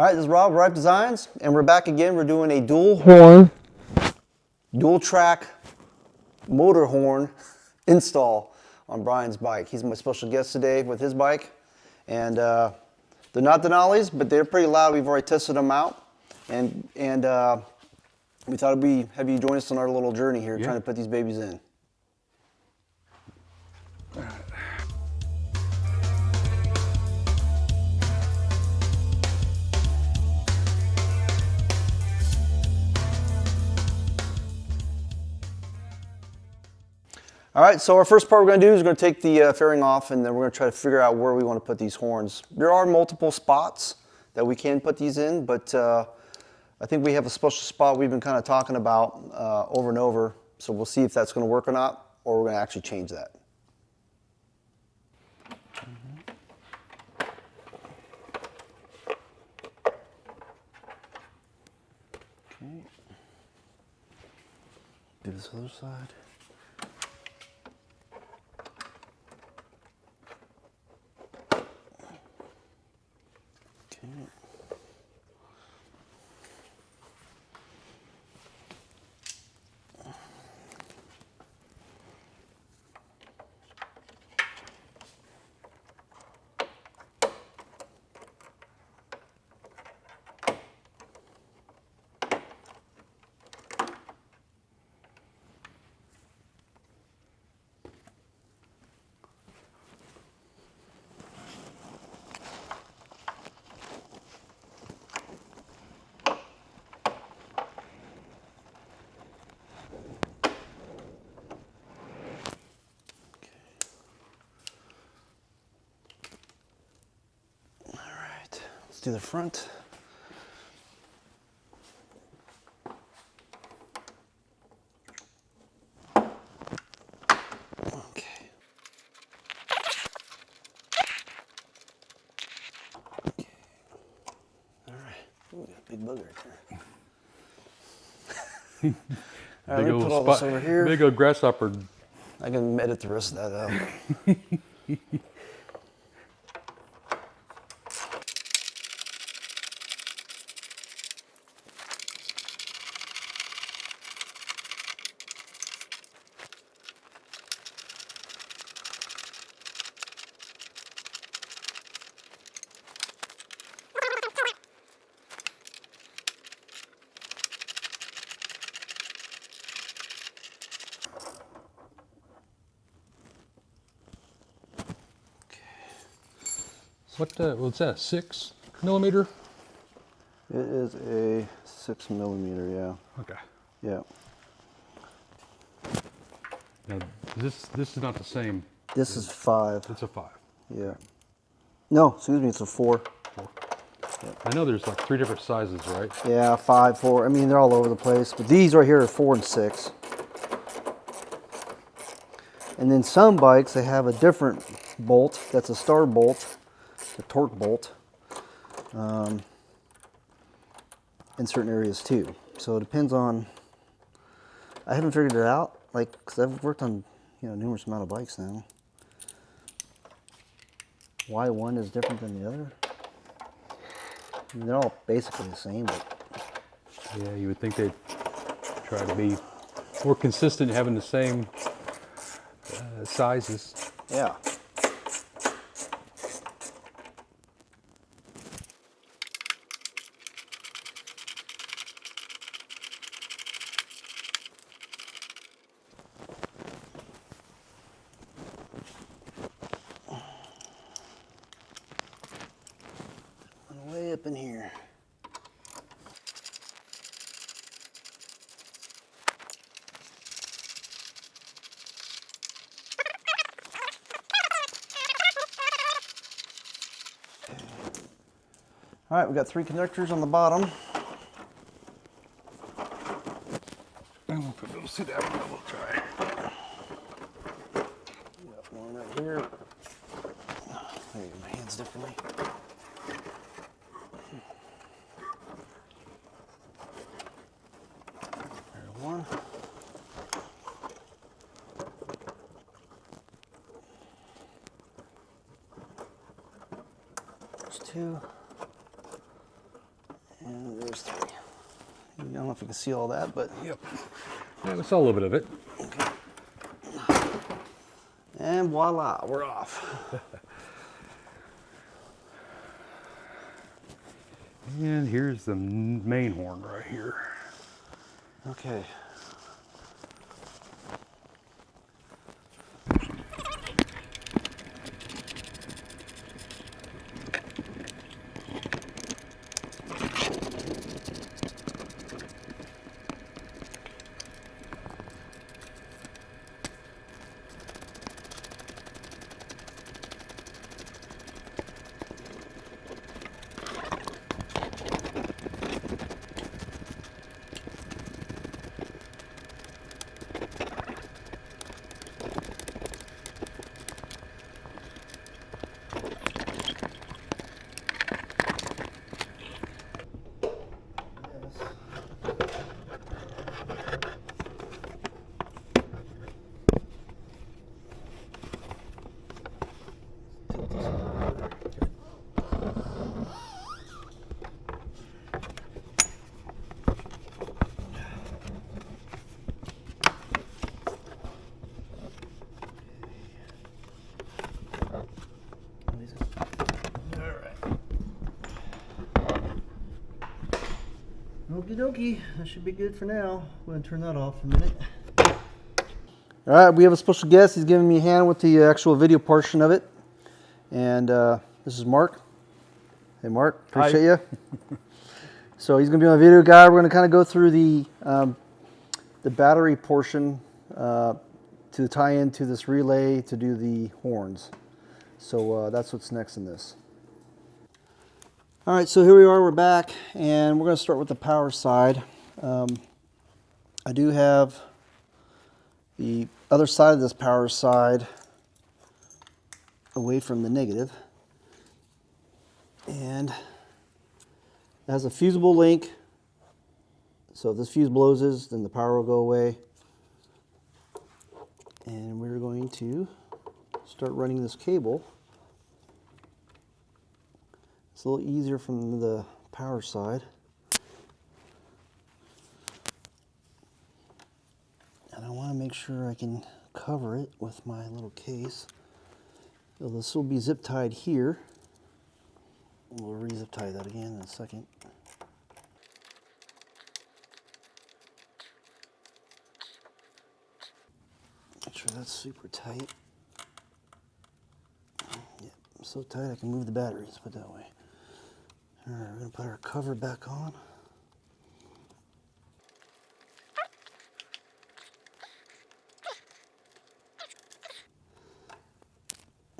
All right, this is Rob, Reyffdesigns, and we're back again. We're doing a dual horn, dual track motor horn install on Brian's bike. He's my special guest today with his bike, and they're not Denali's, but they're pretty loud. We've already tested them out, and we thought we'd have you join us on our little journey here, trying to put these babies in. All right, so our first part we're going to do is we're going to take the fairing off, and then we're going to try to figure out where we want to put these horns. There are multiple spots that we can put these in, but I think we have a special spot we've been kind of talking about over and over, so we'll see if that's going to work or not, or we're going to actually change that. Okay. Do this other side. Let's do the front. Okay. All right. Ooh, got a big bug right there. All right, let me put all this over here. Big old grasshopper. I can edit the rest of that out. What's that, 6 millimeter? It is a 6 millimeter, yeah. Okay. Yeah. Now, this is not the same. This is 5. It's a 5. Yeah. No, excuse me, it's a 4. 4. Yep. I know there's like 3 different sizes, right? Yeah, 5, 4. I mean, they're all over the place. But these right here are 4 and 6. And then some bikes, they have a different bolt. That's a star bolt, the torque bolt, in certain areas too. So it depends on, I haven't figured it out, like, because I've worked on, numerous amount of bikes now. Why one is different than the other? I mean, they're all basically the same, but. Yeah, you would think they'd try to be more consistent, having the same sizes. Yeah. Way up in here. All right, we got 3 connectors on the bottom. I'm gonna put those to that one. We'll try. Got one right here. I use my hands differently. There's one. There's 2. those three. I don't know if you can see all that, but Yep. Yeah, we saw a little bit of it. and voila, we're off. And here's the main horn right here. Okay. Okie dokie, that should be good for now. We're gonna turn that off in a minute. All right, we have a special guest. He's giving me a hand with the actual video portion of it. And this is Mark. Hey Mark, appreciate you. So he's gonna be my video guy. We're gonna kind of go through the battery portion to tie into this relay to do the horns. So that's what's next in this. All right, so here we are, we're back, and we're going to start with the power side. I do have the other side of this power side away from the negative, and it has a fusible link, so if this fuse blows, then the power will go away. And we're going to start running this cable. It's a little easier from the power side. And I want to make sure I can cover it with my little case. So this will be zip tied here. We'll re-zip tie that again in a second. Make sure that's super tight. Yep, so tight I can move the batteries, put it that way. All right, we're going to put our cover back on.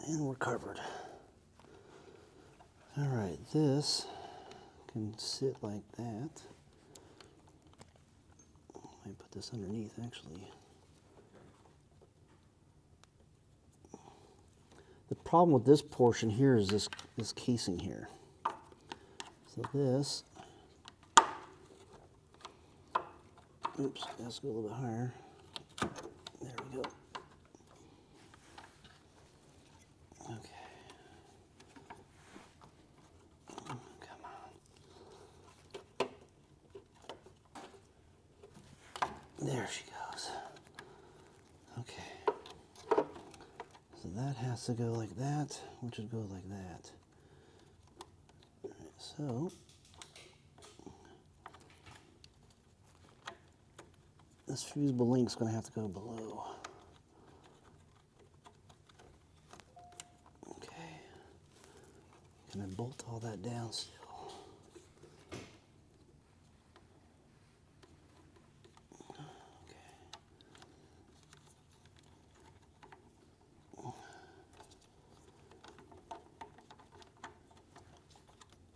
And we're covered. All right, this can sit like that. I might put this underneath, actually. The problem with this portion here is this casing here. So this, oops, let's go a little bit higher. There we go. Okay. Come on. There she goes. Okay. So that has to go like that, which would go like that. All right, so this fusible link is going to have to go below. Okay. Can I bolt all that down still?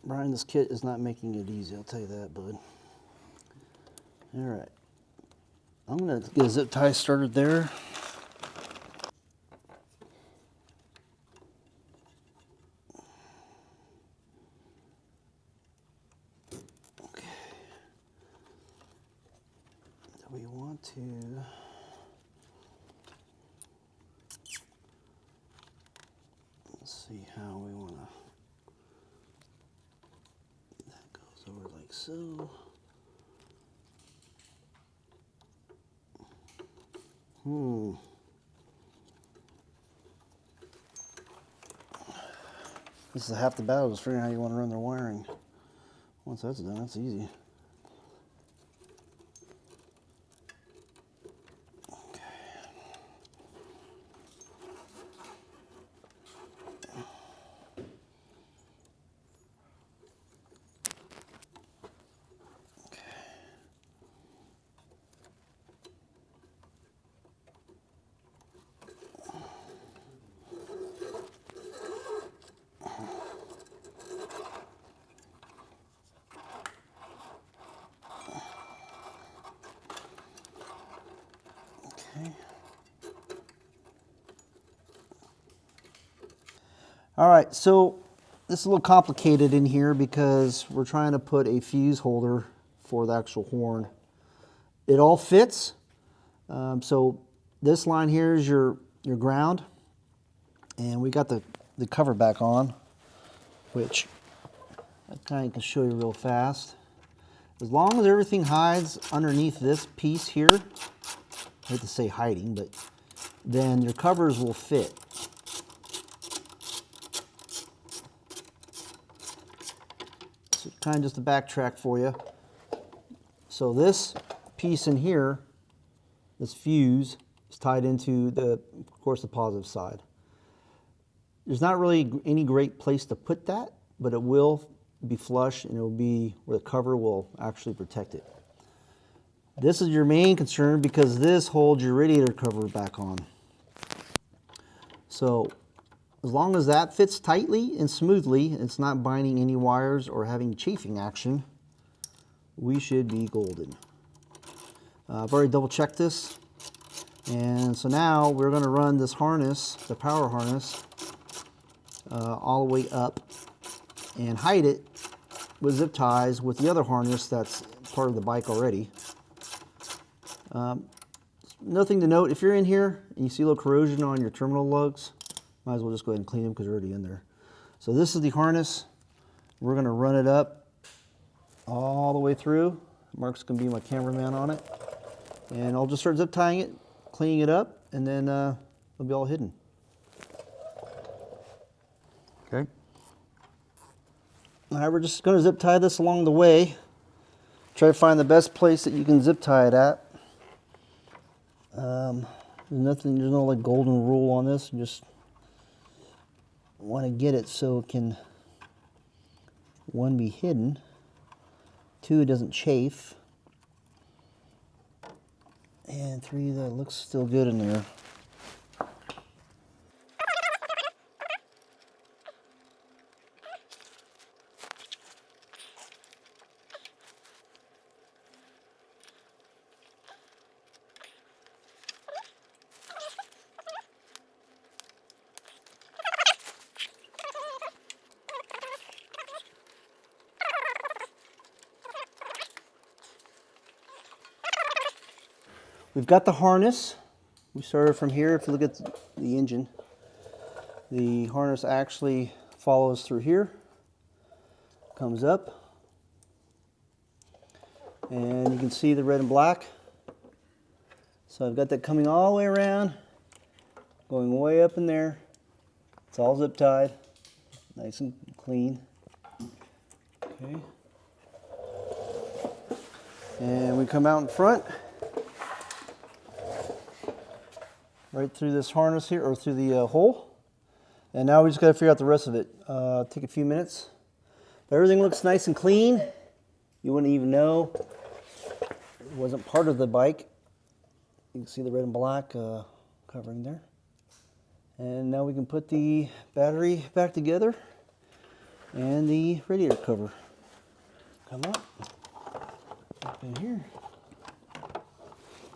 Brian, this kit is not making it easy, I'll tell you that, bud. All right. I'm going to get a zip tie started there. Okay. Do we want to... Let's see how we want to... That goes over like like so. This is half the battle, just figuring out how you want to run their wiring. Once that's done, that's easy. Okay. All right, so this is a little complicated in here because we're trying to put a fuse holder for the actual horn. It all fits. So this line here is your ground, and we got the cover back on, which I kind of can show you real fast. As long as everything hides underneath this piece here, I hate to say hiding, but then your covers will fit. So kind of just a backtrack for you. So this piece in here, this fuse, is tied into of course, the positive side. There's not really any great place to put that, but it will be flush and it will be where the cover will actually protect it. This is your main concern because this holds your radiator cover back on. So as long as that fits tightly and smoothly, it's not binding any wires or having chafing action, we should be golden. I've already double checked this. And so now we're going to run this harness, the power harness, all the way up and hide it with zip ties with the other harness that's part of the bike already. Nothing to note, if you're in here and you see a little corrosion on your terminal lugs, might as well just go ahead and clean them because they're already in there. So this is the harness. We're going to run it up all the way through. Mark's going to be my cameraman on it. And I'll just start zip tying it, cleaning it up, and then it'll be all hidden. Okay. All right, we're just going to zip tie this along the way. Try to find the best place that you can zip tie it at. There's no like golden rule on this. You just want to get it so it can, one, be hidden, two, it doesn't chafe, and three, that looks still good in there. We've got the harness. We started from here. If you look at the engine, the harness actually follows through here, comes up, and you can see the red and black. So I've got that coming all the way around, going way up in there. It's all zip tied, nice and clean. Okay. And we come out in front, right through this harness here, or through the hole. And now we just got to figure out the rest of it. Take a few minutes. But everything looks nice and clean. You wouldn't even know it wasn't part of the bike. You can see the red and black covering there. And now we can put the battery back together and the radiator cover. Come up in here.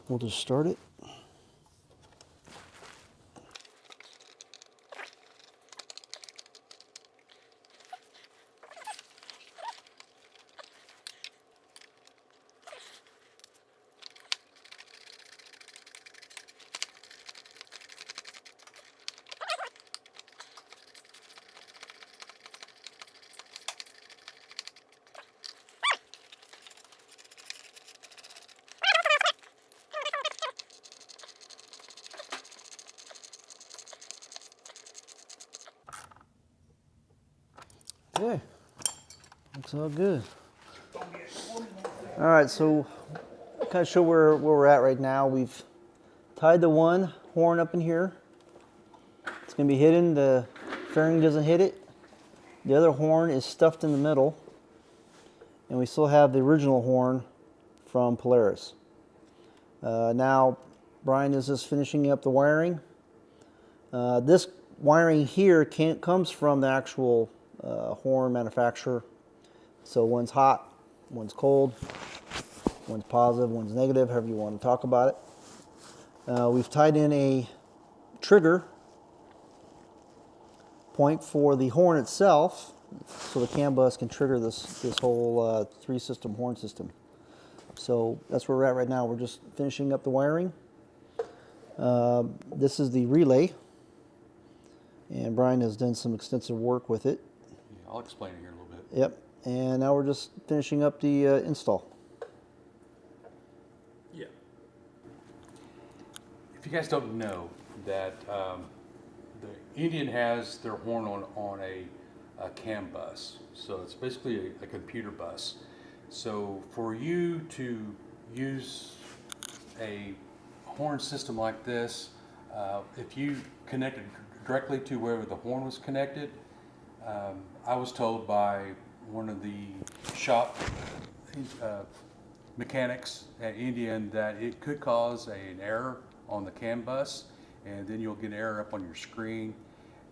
We'll just start it. It's all good. All right, so kind of show where we're at right now. We've tied the one horn up in here. It's going to be hidden. The fairing doesn't hit it. The other horn is stuffed in the middle. And we still have the original horn from Polaris. Now, Brian is just finishing up the wiring. This wiring here comes from the actual horn manufacturer. So one's hot, one's cold, one's positive, one's negative, however you want to talk about it. We've tied in a trigger point for the horn itself, so the CAN bus can trigger this whole 3-system horn system. So that's where we're at right now. We're just finishing up the wiring. This is the relay, and Brian has done some extensive work with it. Yeah, I'll explain it here in a little bit. Yep, and now we're just finishing up the install. Yeah. If you guys don't know that the Indian has their horn on a CAN bus, so it's basically a computer bus. So for you to use a horn system like this, if you connected directly to where the horn was connected, I was told by one of the shop mechanics at Indian that it could cause an error on the CAN bus, and then you'll get an error up on your screen.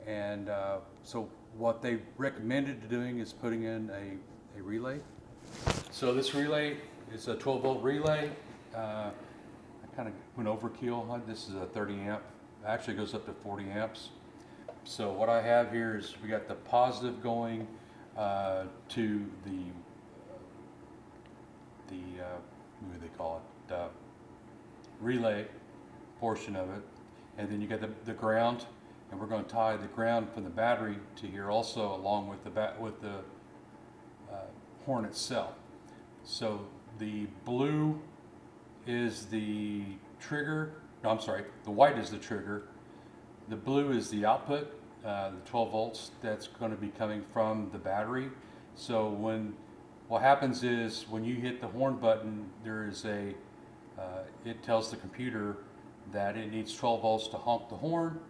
And so what they recommended doing is putting in a relay. So this relay is a 12-volt relay. I kind of went overkill. This is a 30 amp. It actually goes up to 40 amps. So what I have here is we got the positive going to the what do they call it? Relay portion of it, and then you got the ground, and we're going to tie the ground from the battery to here also, along with the horn itself. So the blue is the trigger. No, I'm sorry. The white is the trigger. The blue is the output, the 12 volts that's going to be coming from the battery. So what happens is when you hit the horn button, there is it tells the computer that it needs 12 volts to honk the horn,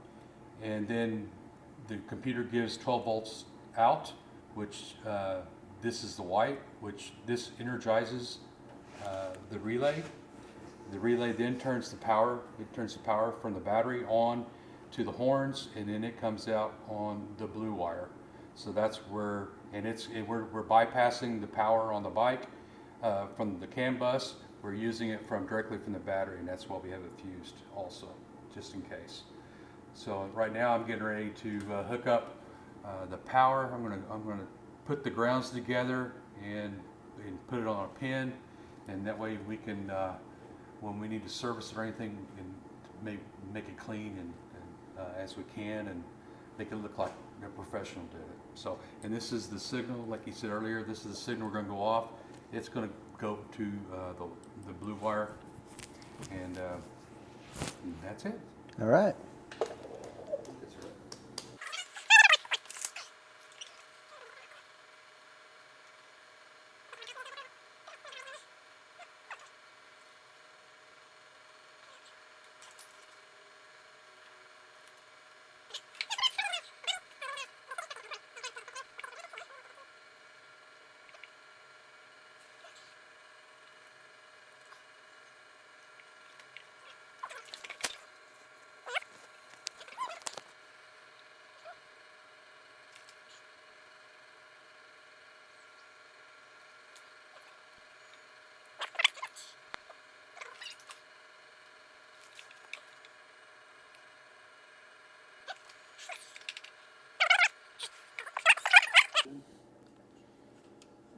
and then the computer gives 12 volts out, which this is the white, which this energizes the relay. The relay then turns the power. It turns the power from the battery on to the horns, and then it comes out on the blue wire. So that's where, and we're bypassing the power on the bike from the CAN bus. We're using it directly from the battery, and that's why we have it fused also, just in case. So right now I'm getting ready to hook up the power. I'm gonna put the grounds together and put it on a pin, and that way we can, when we need to service it or anything, and make it clean and as we can, and make it look like a professional did it. So, and this is the signal, like you said earlier. This is the signal we're going to go off. It's going to go to the blue wire, and that's it. All right.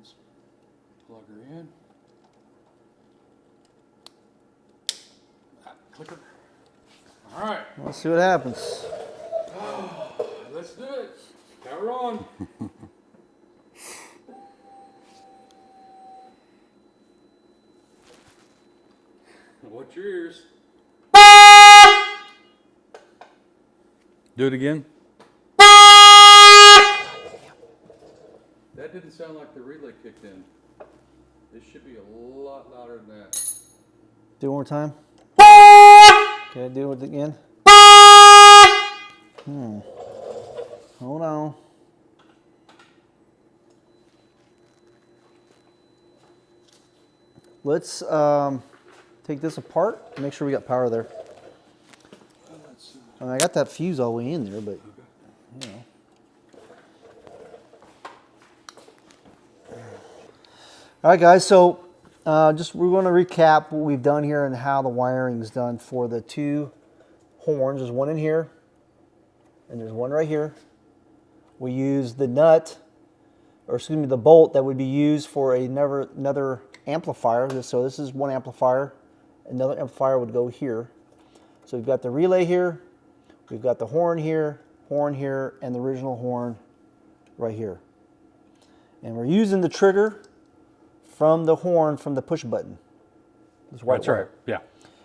Just plug her in. Clicker. All right. Let's see what happens. Let's do it. Power on. Watch your ears. Do it again. That That didn't sound like the relay kicked in. This should be a lot louder than that. Do it one more time. Okay, do it again. Hold on. Let's take this apart and make sure we got power there. I got that fuse all the way in there, but you know. All right, guys. So we're going to recap what we've done here and how the wiring is done for the two horns. There's one in here, and there's one right here. We use the nut, or excuse me, the bolt that would be used for another amplifier. So this is one amplifier. Another amplifier would go here. So we've got the relay here. We've got the horn here, and the original horn right here. And we're using the trigger from the horn from the push button. This white wire. Right. Yeah.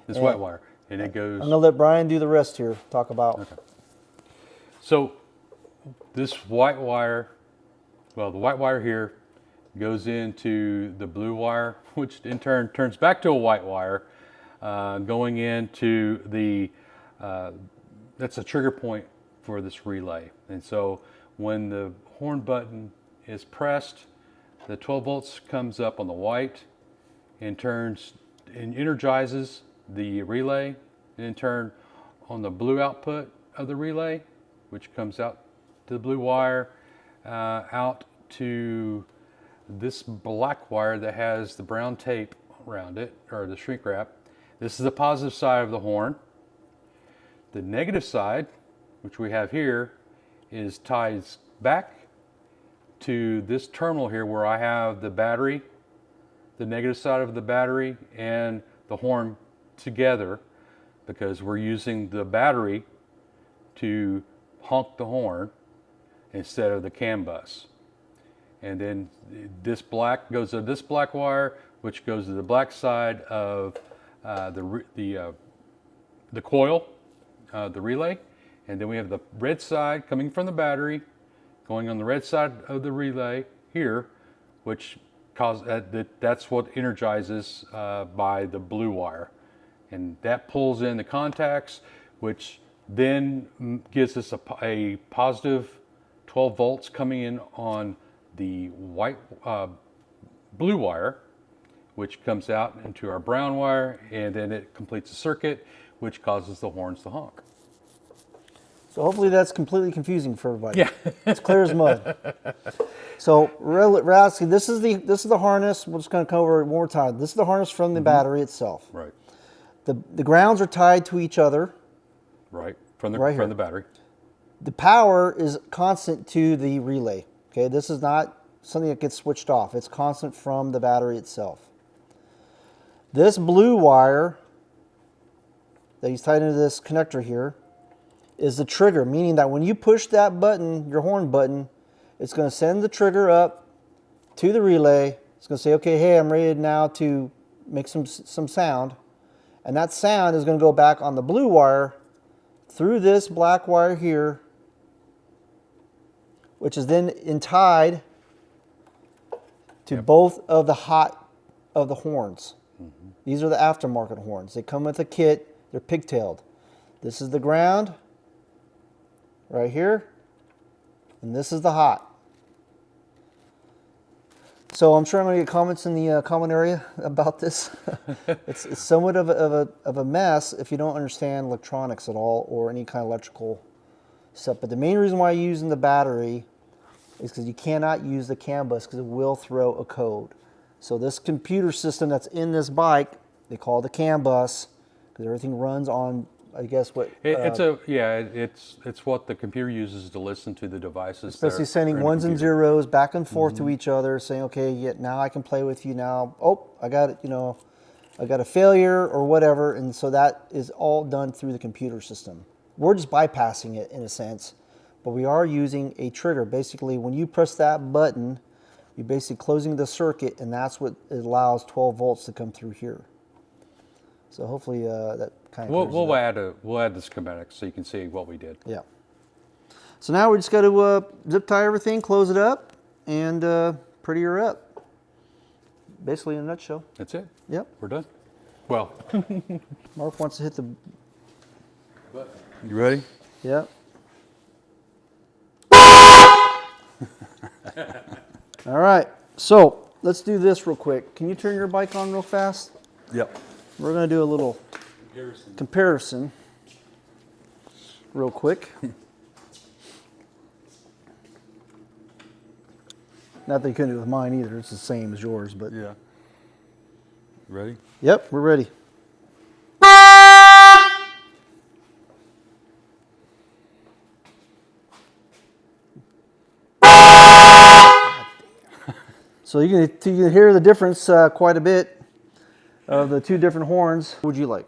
This white wire. And it goes. I'm going to let Brian do the rest here. Talk about. Okay. So this white wire, well, the white wire here goes into the blue wire, which in turn turns back to a white wire, going into the, that's a trigger point for this relay. And so when the horn button is pressed, the 12 volts comes up on the white and turns and energizes the relay, and in turn on the blue output of the relay, which comes out to the blue wire, out to this black wire that has the brown tape around it, or the shrink wrap. This is the positive side of the horn. The negative side, which we have here, is ties back to this terminal here where I have the battery, the negative side of the battery, and the horn together, because we're using the battery to honk the horn instead of the CAN bus. And then this black goes to this black wire, which goes to the black side of the coil, the relay. And then we have the red side coming from the battery, going on the red side of the relay here, which that's what energizes by the blue wire. And that pulls in the contacts, which then gives us a positive 12 volts coming in on the white blue wire, which comes out into our brown wire, and then it completes the circuit, which causes the horns to honk. So hopefully that's completely confusing for everybody. Yeah. It's clear as mud. So Rasky, this is the harness. We're just going to cover it one more time. This is the harness from the battery itself. Right. The grounds are tied to each other. Right. From the battery. The power is constant to the relay. Okay, this is not something that gets switched off. It's constant from the battery itself. This blue wire that he's tied into this connector here is the trigger, meaning that when you push that button, your horn button, it's going to send the trigger up to the relay. It's going to say, okay, hey, I'm ready now to make some sound. And that sound is going to go back on the blue wire through this black wire here, which is then tied to both of the horns. Mm-hmm. These are the aftermarket horns. They come with a kit. They're pigtailed. This is the ground right here, and this is the hot. So I'm sure I'm going to get comments in the comment area about this. It's somewhat of a mess if you don't understand electronics at all or any kind of electrical stuff. But the main reason why I'm using the battery is because you cannot use the CAN bus because it will throw a code. So this computer system that's in this bike, they call it the CAN bus because everything runs on, I guess what it's what the computer uses to listen to the devices. Especially sending ones and zeros back and forth to each other, saying, okay, yeah, now I can play with you now. Oh, I got it, I got a failure or whatever, and so that is all done through the computer system. We're just bypassing it in a sense, but we are using a trigger. Basically, when you press that button, you're basically closing the circuit, and that's what allows 12 volts to come through here. So hopefully that kind of we'll add the schematics so you can see what we did. Yeah. So now we just got to zip tie everything, close it up, and prettier up. Basically, in a nutshell. That's it. Yep. We're done. Well, Mark wants to hit the. you ready? Yep. All right. So let's do this real quick. Can you turn your bike on real fast? Yep. We're gonna do a little comparison real quick. Not that you couldn't do it with mine either. It's the same as yours, but Yeah. Ready? yep, we're ready. So you can hear the difference quite a bit of the two different horns. What would you like?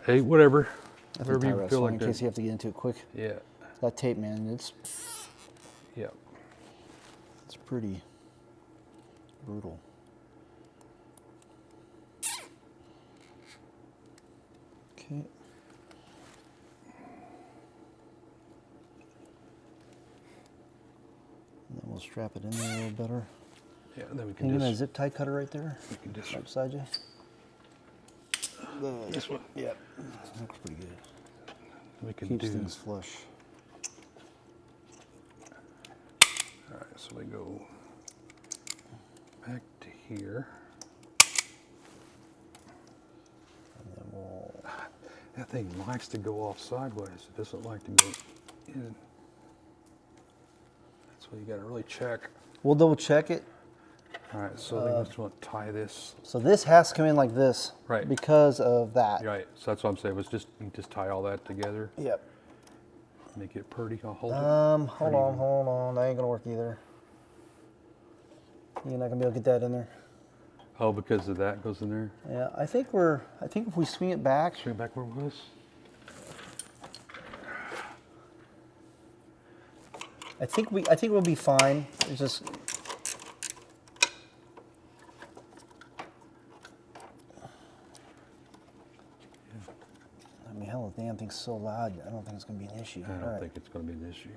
Hey, whatever. I think Whatever tie you wrap's feel fine like in case that. you have to get into it quick. Yeah. That tape, man, it's Yep. pretty brutal. Okay. And then we'll strap it in there a little better. Yeah, and then we Can can you get a just, zip tie cutter right there? we can just Right beside you? this one. Yep. Looks pretty good. We can Keeps do. things flush. All right, so we go back to here. And then we'll. That thing likes to go off sideways. It doesn't like to go in. That's what you got to really check. We'll double check it. All right, so I just want to tie this. So this has to come in like this. Right. Because of that. Right, so that's what I'm saying. Was just you just tie all that together, Yep. make it pretty. I'll hold it. Hold on. That ain't gonna work either. You're not gonna be able to get that in there. Oh, because of that goes in there. Yeah, I think if we swing it back. Swing back where it was. I think we'll be fine. It's just. I mean, hell, the damn thing's so loud. I don't think it's gonna be an issue. I don't All right. think it's going to be an issue.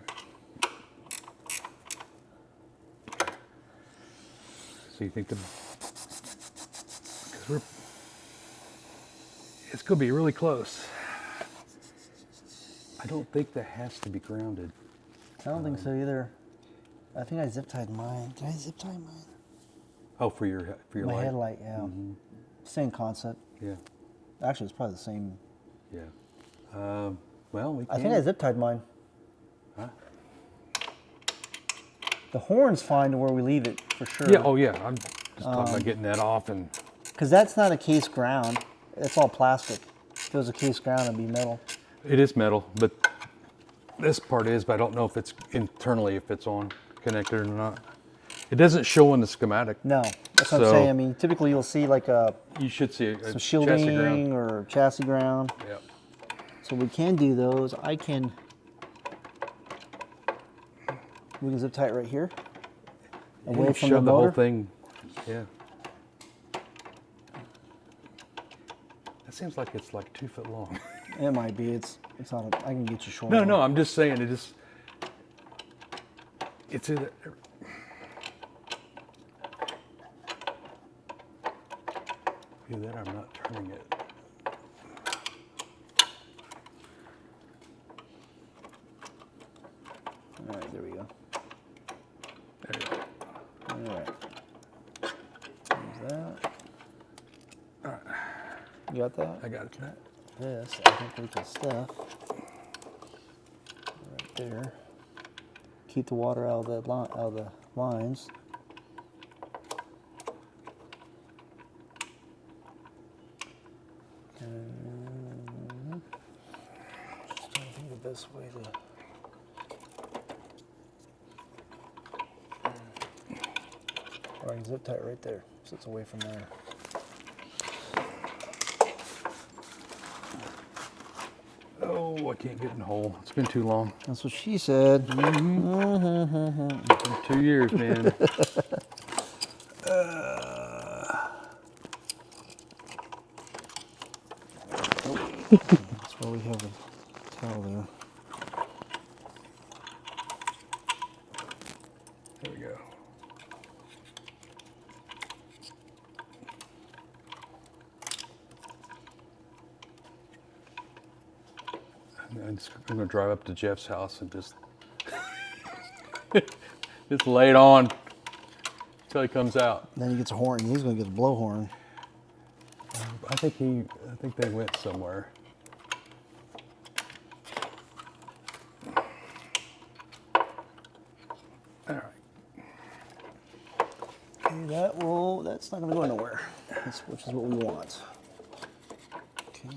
So you think because it's going to be really close. I don't think that has to be grounded. I don't think so either. I think I zip tied mine. Did I zip tie mine? Oh, for your My light? headlight, yeah. Same concept. Yeah, Actually, it's probably the same. yeah. Well, we can. I think I zip tied mine. Huh? The horn's fine to where we leave it for sure. Yeah. Oh, yeah. I'm just talking about getting that off and. Because that's not a case ground. It's all plastic. If it was a case ground, it'd be metal. It is metal, but this part is. But I don't know if it's internally if it's on connected or not. It doesn't show in the schematic. No, that's what I'm So- saying. I mean, typically you'll see like You should see a some chassis shielding ground. or chassis ground. Yeah. So we can do those. We can zip tie it right here, away You from shove the whole motor. thing. Yeah. That seems like it's like 2 foot long. It might be. It's not. I can get you short. No, I'm just saying it is. It's either. Either that or I'm not turning it. All right, there we go. There you go. All right. There's that. All right. You got that? I got it. This, I think we can stuff right there. Keep the water out of the lines. Just trying to think the best way to. Or I can zip tie it right there, so it's away from there. Oh, I can't get in the hole. It's been too long. That's what she said. It's been 2 years, man. That's why we have a towel there. There we go. I'm gonna drive up to Jeff's house and just just lay it on until he comes out. Then he gets a horn. He's gonna get a blowhorn. I think they went somewhere. All right. Okay, that's not gonna go nowhere. Which is what we want. Okay.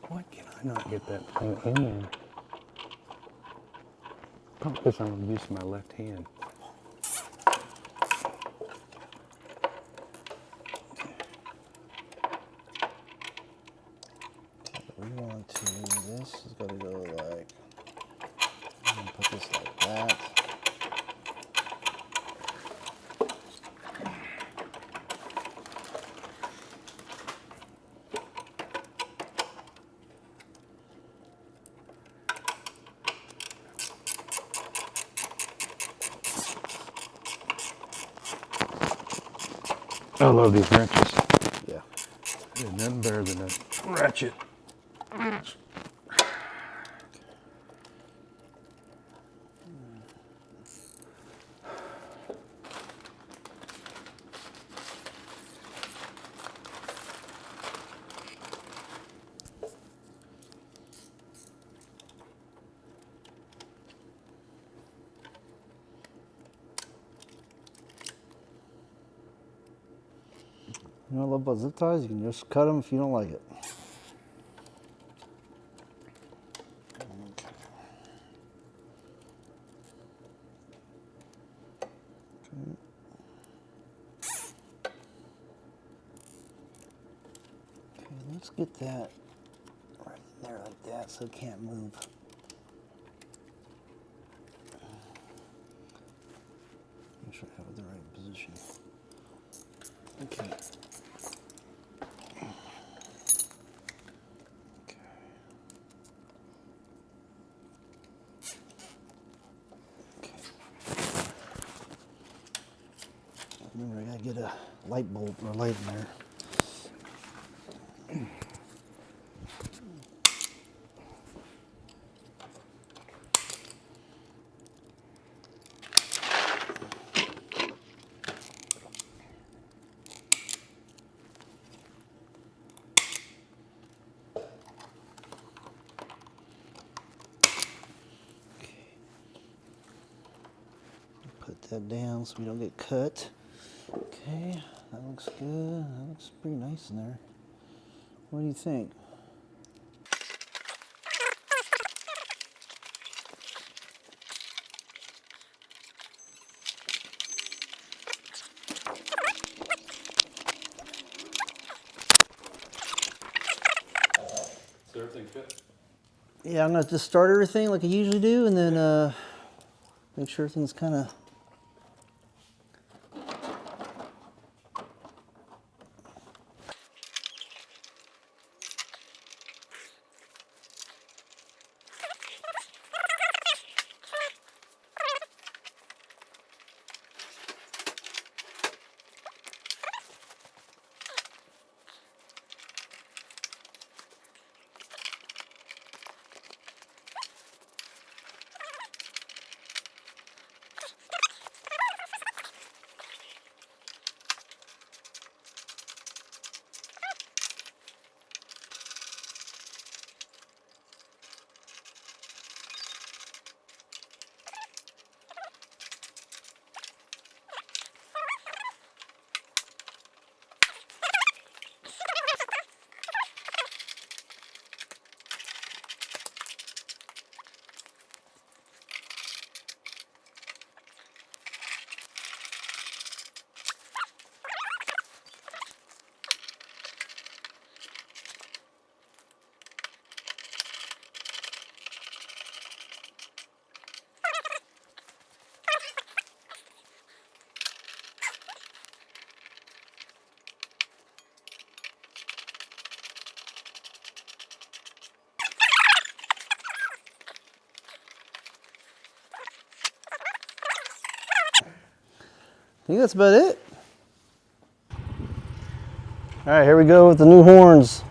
Why can I not get that thing in there? Probably because I'm used to my left hand. We want to, this is going to go like, I'm going to put this like that. I love these wrenches. Yeah. There's nothing better than a ratchet. You know what I love about zip ties? You can just cut them if you don't like it. Okay, let's get that right there like that so it can't move. Make sure I have it in the right position. Okay. Remember, I gotta get a light bulb or light in there. Put that down so we don't get cut. Okay, that looks good. That looks pretty nice in there. What do you think? Does everything fit? Yeah, I'm gonna just start everything like I usually do, and then make sure everything's kind of. I think that's about it. All right, here we go with the new horns.